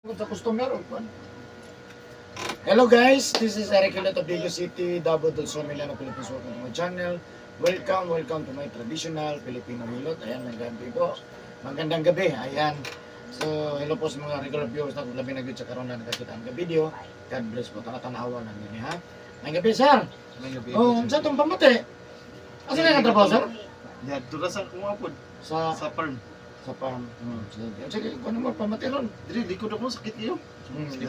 Sa customer o kuan. Hello guys, this is Eric Hilot of Dago City, Davao del Sur, Milano, Philippines. Welcome to my channel. Welcome to my traditional Filipino milot. Ayan, naggabi po. Magandang gabi. Ayan. So, hello po sa mga regular viewers na kung labi na sa karoon na nakakita ang video. God bless po. Tanawa lang yun, ha? May gabi, sir. May gabi. Oh, sa itong pamati. Asa na trabaho, sir? Ya, turasan ko nga po Sa farm. farm. Sige, kung ano mo pamati ron. Dili, likod ako, sakit kayo.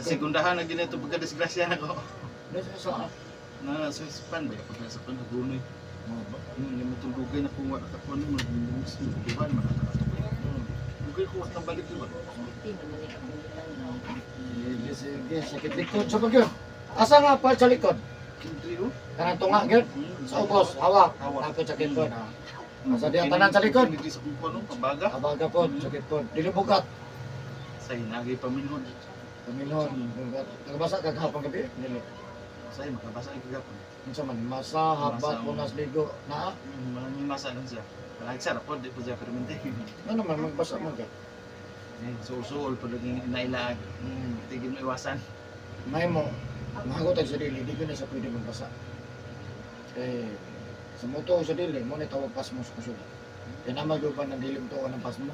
Segundahan na ginito pagka-disgrasya na ko. Sa Na sa span ba? Pagka sa pan, nagunoy. Yung itong dugay na kung wala ka po, mag-bungs, mag-buwan, makatakatok. Dugay ko, watang balik diba? Sige, sakit likod sa pagyo. Asa nga pa sa likod? Kintri o? Kanang tunga gyud. Sa ubos, hawak. Napot sa likod. Asa diyan tanan sa likod. Hindi sa kung ano, pabaga. Abaga po, sakit po. Dili bugat. Sa hinagay paminhon. Paminon. Nagbasa ka kahapon gabi? Dili. Sa makabasa ang kagapon. Unsa man masa habat punas ligo na. Maraming masa lang siya. Palagi siya, rapod, di po siya permente. Ano man magbasa man ka. Suul-suul, pag naging nailag. Tigil mo iwasan. May mo mahagot ang sarili, di ko na sa pwede magbasa. Eh, sa moto sa dili, mo na tawag pasmos kusog. Kaya na magyupan ng dilim to ng pasmo.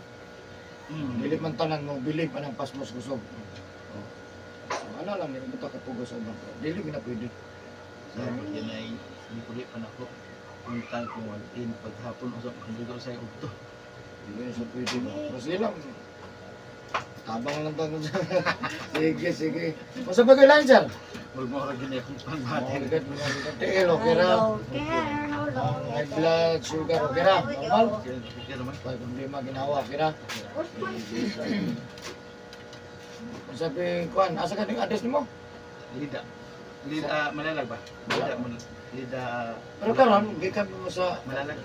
Dilim man tanan mo, bilib pa ng pasmos kusog. So, ano lang, hindi mo takapugos sa bangko. Dili na pwede. So, yan ay hindi ko pa na ko. Puntang ko in paghapon usap kung dito sa ugto. Dili na sa pwede ba. Pero sila, tabang lang tanong siya. Sige, sige. Masa ba kayo lang, sir? Huwag mo rin ganyan kung pangbati. Mga tiil, okay ra. High blood, sugar, okay ra. Normal. Kaya naman. Kaya problema ginawa, okay ra. Sabi, Kuan, asa ka yung address mo? Lida. Lida, malalag ba? Lida, Lida. Pero karon, gikan mo sa... Malalag.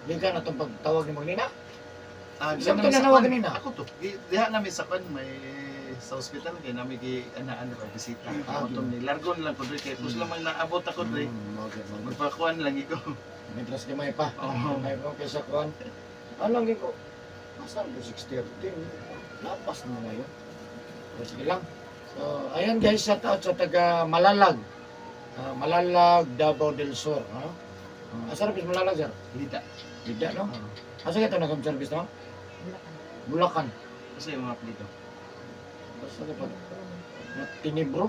Gikan na itong pagtawag ni Magnina? Diha Saan ito namin sa nanawagan kwan. nina? Ako to. Diha namin sa kwan, may sa hospital kaya namin anaan ba bisita. Ako ni largon lang ko dre kay kus lamang naabot ako dre. Okay. Magpakuan lang iko. Mitras kay may pa. Oo. May pa kaysa Kuan. Ano lang ko? Masaan ko 6:30? Lapas na na yun. So, sige lang. So, ayan guys, shout out sa taga Malalag. Malalag, Davao del Sur. Asa service Malalag, sir? Lida. Tidak, no? Asa ka ito nag-service, no? Bulacan. Kasi yung mga plito. Asa ka ito? Tinibro.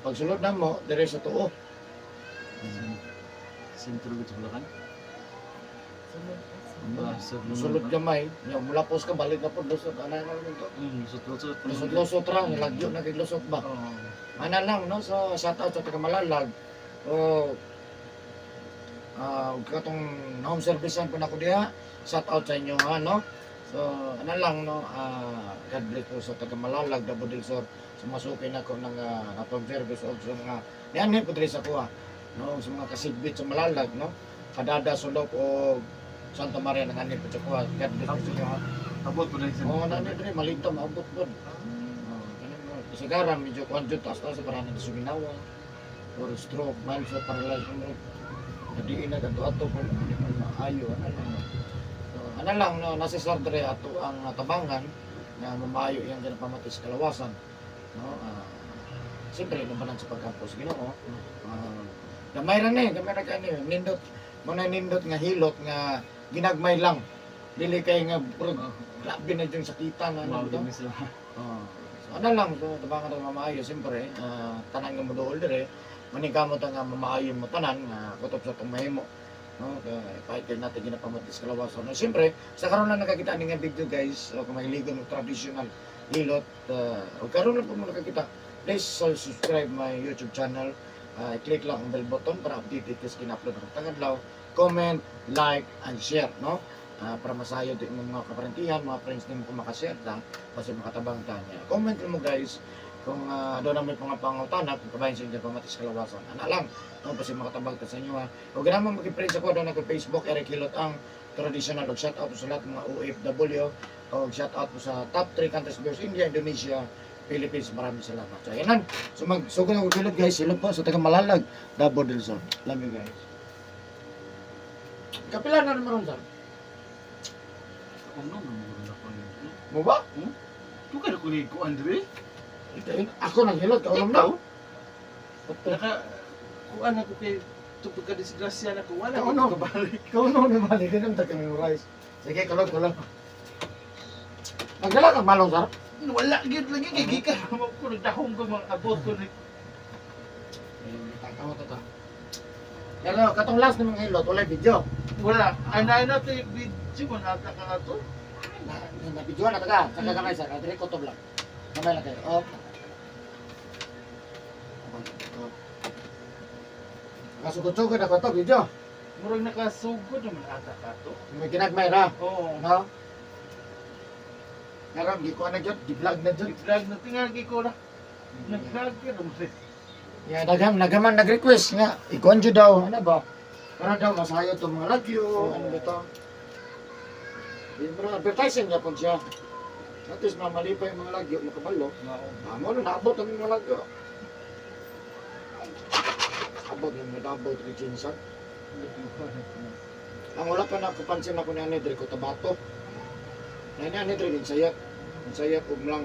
Pagsulod na mo, dire sa tuo. Sentro sa Bulacan. Sulod gamay. Yung mula pos ka, balik na po. Lusot. Ano na naman ito? Lusot-lusot. Lusot-lusot ra. Nilagyo na kay lusot ba? Oo. Ano lang, no? So, shout out sa taga Malalag. O, katong home servicean po na ko diha. Shout out sa inyo, ha, no? So, ano lang, no? God bless po sa taga Malalag, Davao del Sur. Sumasukin ako ng home service o sa mga niyan po diri sa kuha. No? Sa mga kasigbit sa Malalag, no? Kadada, Sulok o Santa Maria ng hanip po sa kuha. God bless po sa inyo, ha? Abot po na yung Oo, nanay diri malita maabot po. Kasi garam medyo kwanjut taas-taas sa parang sa ginawa. Or stroke, mild sa paralyzed mo. Jadi ina ato po hindi man maayo ano lang. So, ano lang no, nasa sardre ato ang tabangan na mamayo yang pamatis kalawasan. No, siyempre nabanan sa pagkampos Ginoo. Gamay ra ni, gamay ra kani nindot mo na nindot nga hilot nga ginagmay lang. Dili kay nga grabe na yung sakitan na ano to. So, ano lang, so, tabangan ng mamaayo, siyempre, tanan nga mo dool dire, manigamot ang mamaayo mo tanan, kutop sa itong mahimo. No? Kahit natin ginapamatis kalawasan. No? Siyempre, sa karoon lang nakakita nga video guys, kung mahiligan ng traditional hilot, o karoon lang po mo nakakita, please subscribe my YouTube channel, click lang ang bell button para updated kasi kina-upload ng tangadlaw, comment, like, and share, no? Para masayo din ng mga kaparentihan, mga friends din kung makashare lang kasi makatabang tanya. Comment mo guys kung doon na may pangapangutan kung kabayan sa inyo pamatis kalawasan. Ano lang, no? Kasi makatabang ta sa inyo ha. Huwag naman mag-friends ako doon ako Facebook, Eric Hilot ang traditional. Shout out sa lahat ng mga OFW o shout out sa top 3 countries versus India, Indonesia, Philippines. Maraming salamat. So yan. So mag-sugo na Hilot guys. Hilot po sa taga Malalag, Davao del Sur. Love you guys. Kapila na naman sir. Ano man mo na ko yun? Mo ba? Ito ka na kunin ko, Andre? Ako nang hilot, ka alam na. Naka, kuan ako kay tupag ka disgrasya na ko, wala Ikaw ko ano? kabalik. Ikaw no, naman, hindi naman taga-memorize. Sige, kulog. Magdala kang malong, sir? Wala, gid lagi, kay gikan mo ko, nagdahong ko mga abot ko. Takaw to ta. Pero katong last ng mga hilot, wala video. Wala, anay na ito yung video mo, nata ka na to. Na video na taga, taga kamay sir, adre ko to vlog. Kamay lang kayo. Op. Kasugod-sugod ako to video. Murag nakasugod naman ata ka to. May ginagmay na. Oo. No? Pero di ko na jud, di vlog na jud. I-vlog na tingagi ko na. Nag-vlog ka naman. Ya nagaman nag-request nga ikonjo daw ano ba? Para daw masayo to mga lagyo, ano ba to? Yung advertising niya po siya. At least mamalipay yung mga lagyo, makabalo. Amo na naabot ang mga lagyo. Abot yung nadabot rin ginsan. Ang wala pa nakupansin ako ni Anedre ko tabato. Na ni Anedre din sayat. Ang sayat umlang.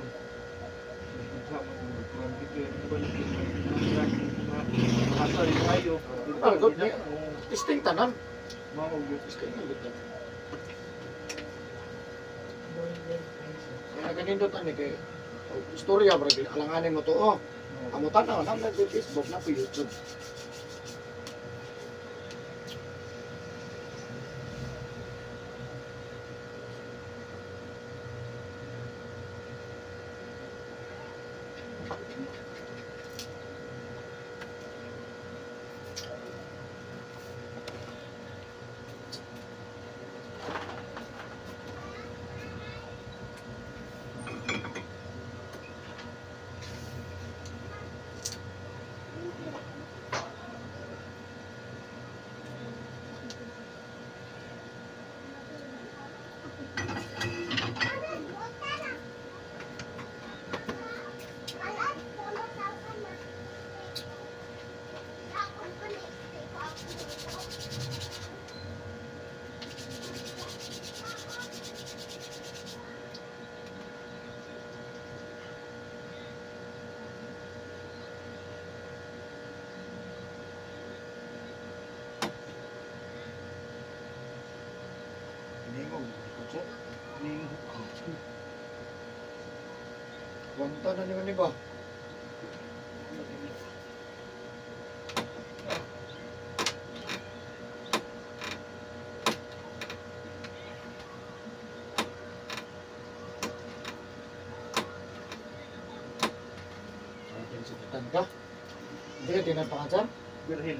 Ah, good. Testing tanan. Testing na good. Kaya ganindot ani kay istorya bro, alanganin mo to oh. Amo tanaw na sa Facebook na po YouTube. Ningog. Kutso. Wanta na naman iba. Sukitan ka? Hindi ka tinapangasan? Berhil.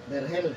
Berhel.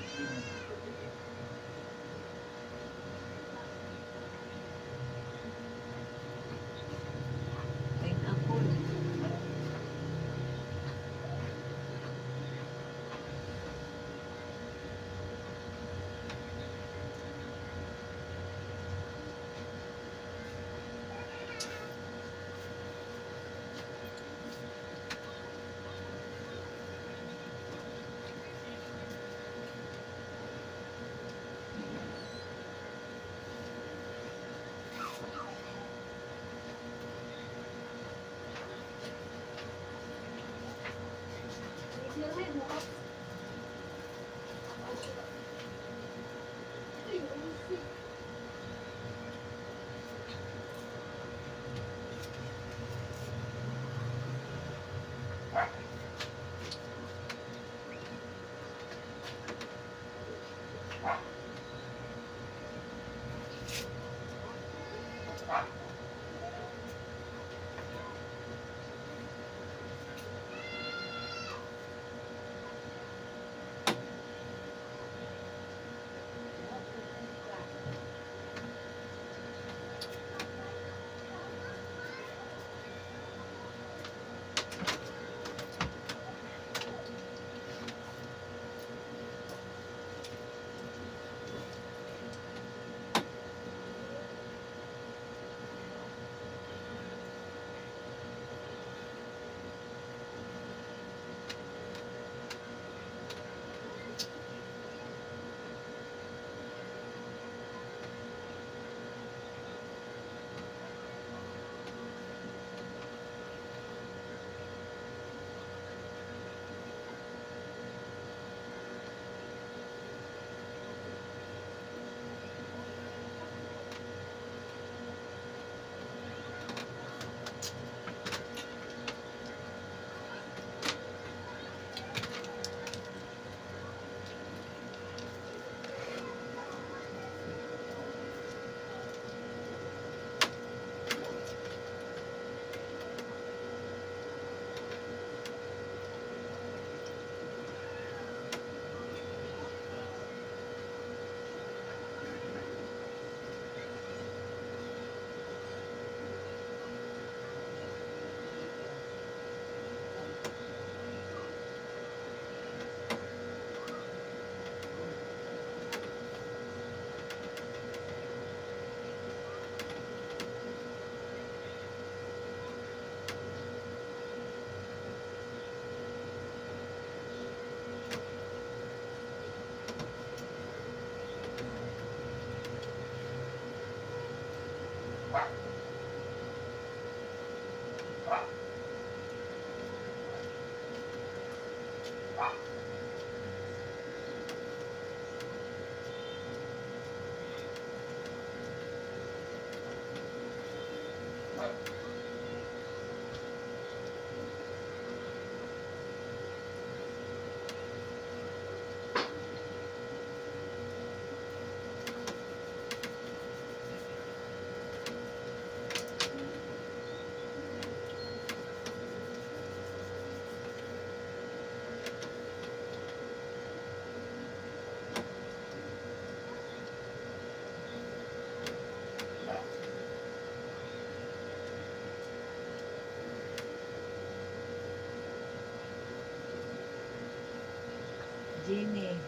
Jenny.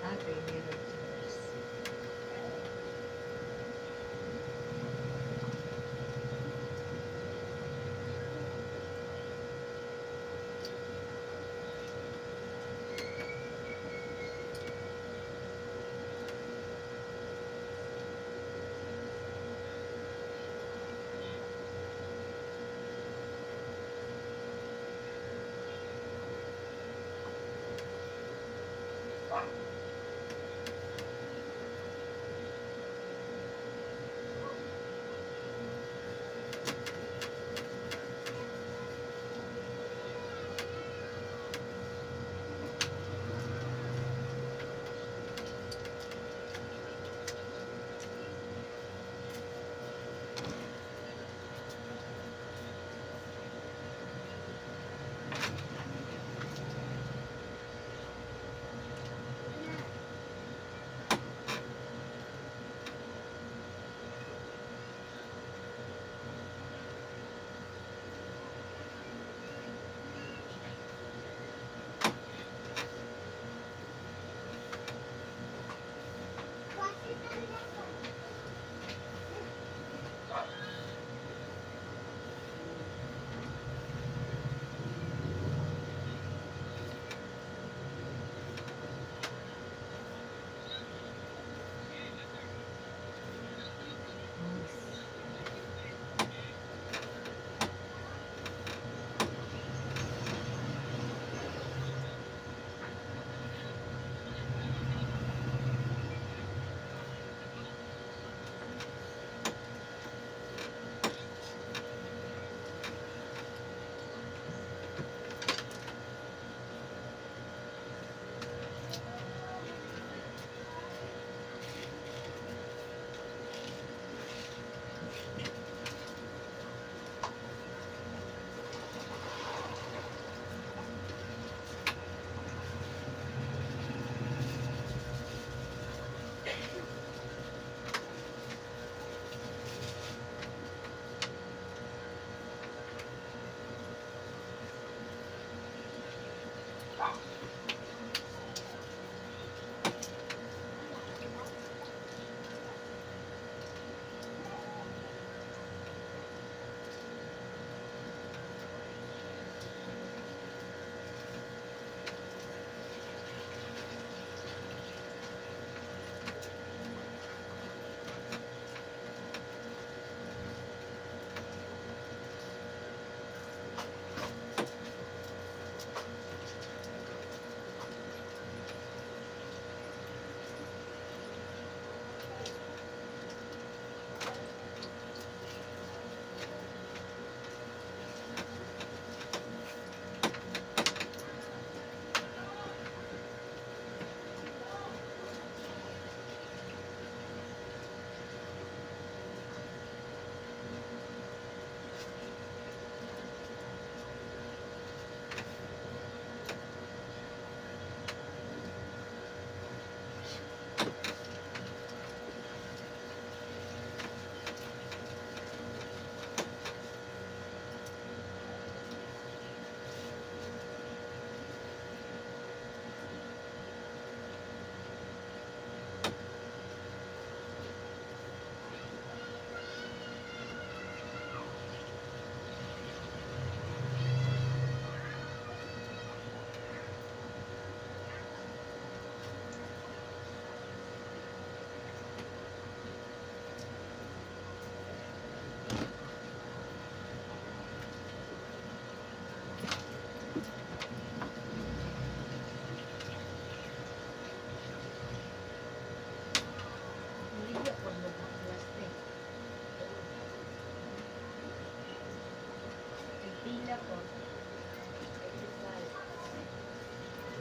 Ate ni Rogers.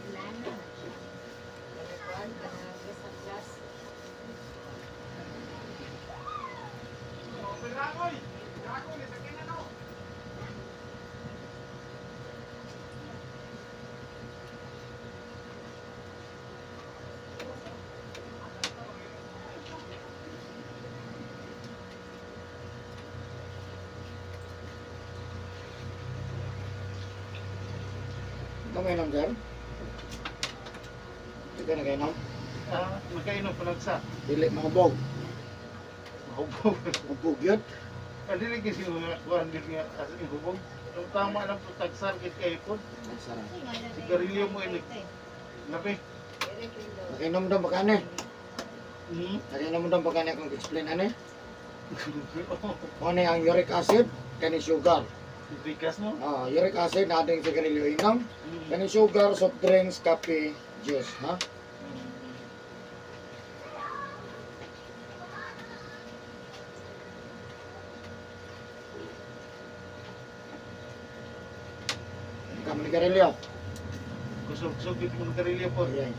Wala na. Pagkakuan ka na sa class. Kamay lang, sir. Hindi ka nagainom. Magkainom pa lang sa. Dili mahubog. Mahubog. Mahubog yun. Dili kasi mga kuhan din nga as in hubog. Ang tama lang po tagsar kit kay ipon. Masarap. Sigarilyo mo ini. Labi. Nakainom daw baka ano eh. Hmm. Nakainom daw baka ano kung explain ano eh. Ano ang uric acid, kani sugar. Bigas no? Uric acid, nating sigarilyo inom. Hmm. Kani sugar, soft drinks, kape, juice, ha? Kami ni Garilio. Kusog-kusog yung mga karilyo po. Ayan.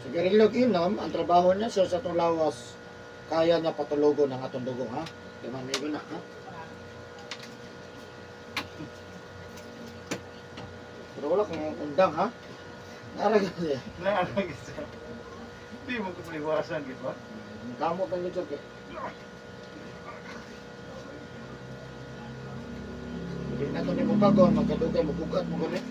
Sa Garilio inom, ang trabaho niya sa itong lawas, kaya niya patulugon ang atong dugo, ha? Di man may guna, ha? Pero wala kung undang, ha? Naragal niya. Naarag isa. Hindi mo ko paliwasan, di ba? Kamot ang litsok, eh. Hindi na ito ni mo bagon, magkadugay, mabugat mo ganit.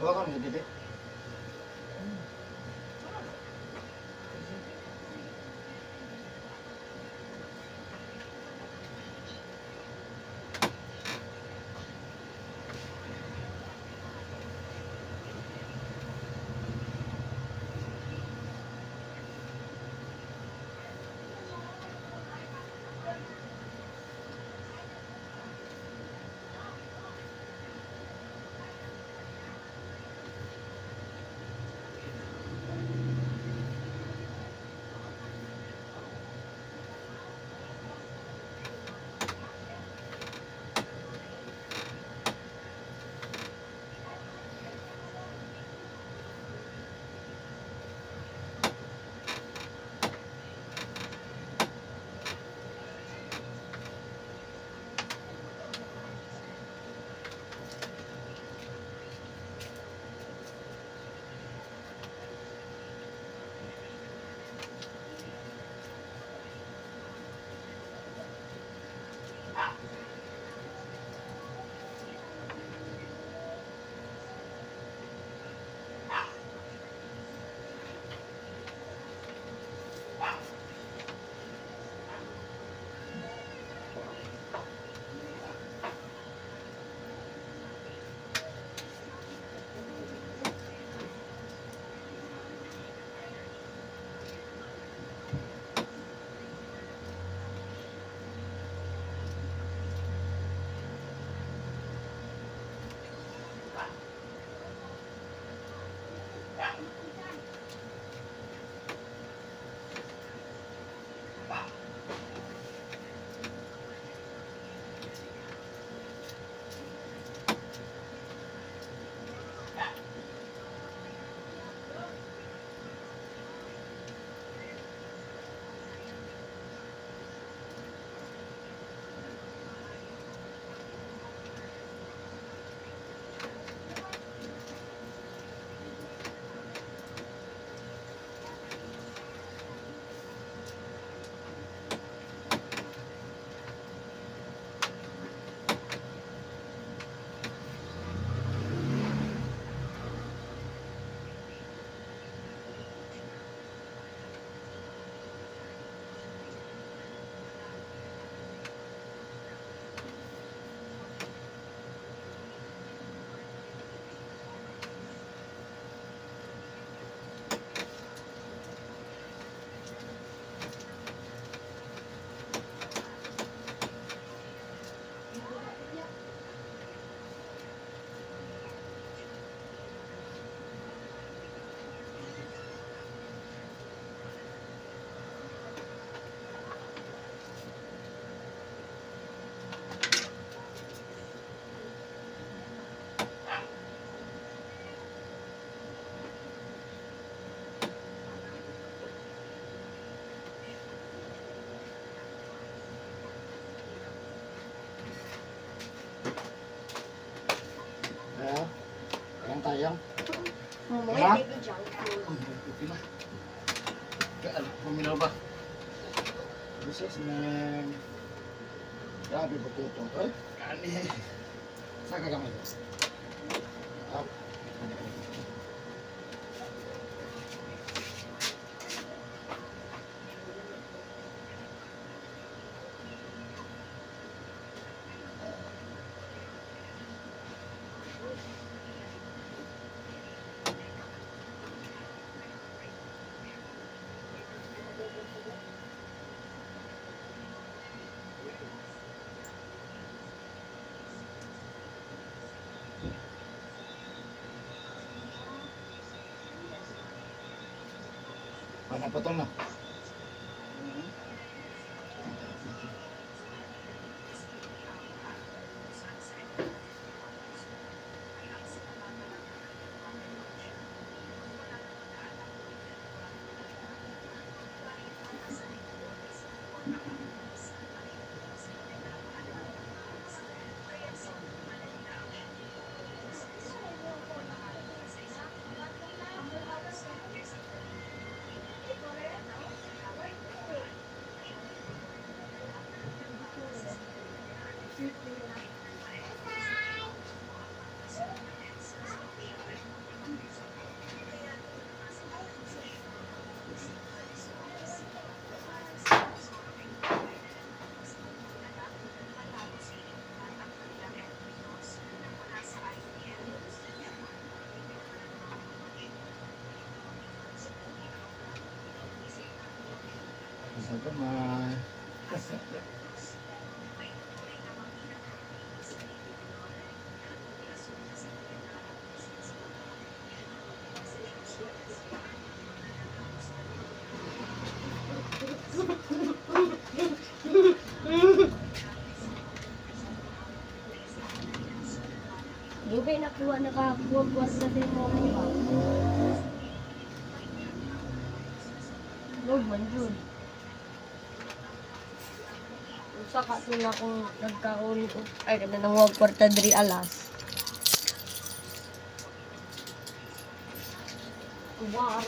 Hawakan mo, Dede. sayang. Mga Ha? baby junk food. Okay na. Kaya, puminaw ba? This is man. Grabe po ito. Ay, kani. Saka kamay. Up. Panapatong na. Isang kamay. Di ba nakuha nakakuha sa din mo ba? Lord man yun. Saka sila kung nagkaroon ay kada nang wag kwarta diri alas. Wow.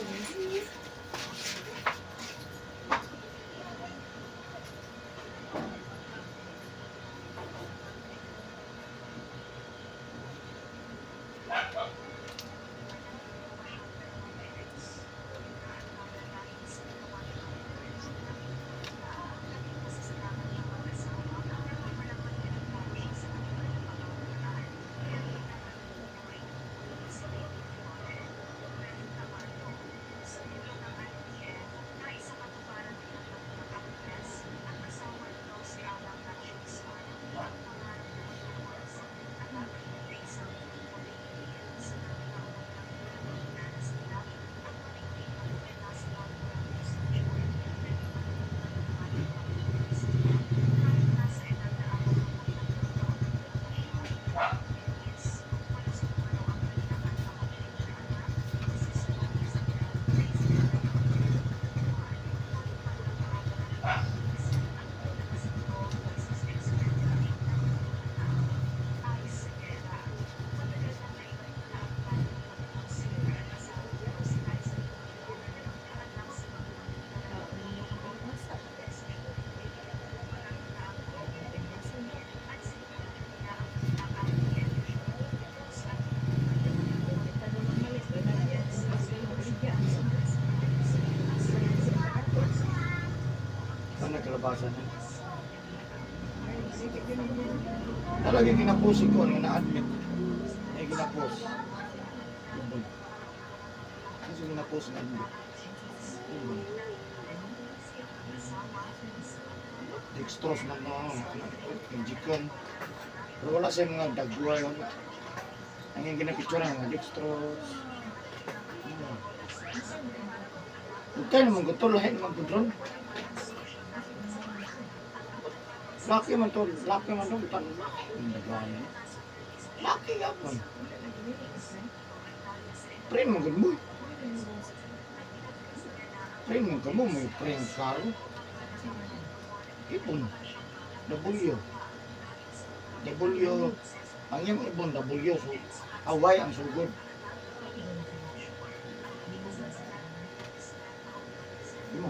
Ano nagkalabasan na? Talagang ginapos ko, ano na-admit. Ay ginapos. Kasi ginapos na admit. Dextrose na yung chicken. Pero wala siya mga dagwa yun. Ang yung ginapicture na mga dextrose. Huwag tayo naman gusto, lahat naman gudron. Laki man to, bukan dagwa na. Laki yapon. Print mo gud mo. Print mo ka mo, may print karo. Ipon. W. W. Ang yung ibon W, so away ang sugod.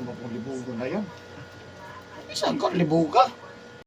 mo kung libugo na yun. Isang ko, libuga.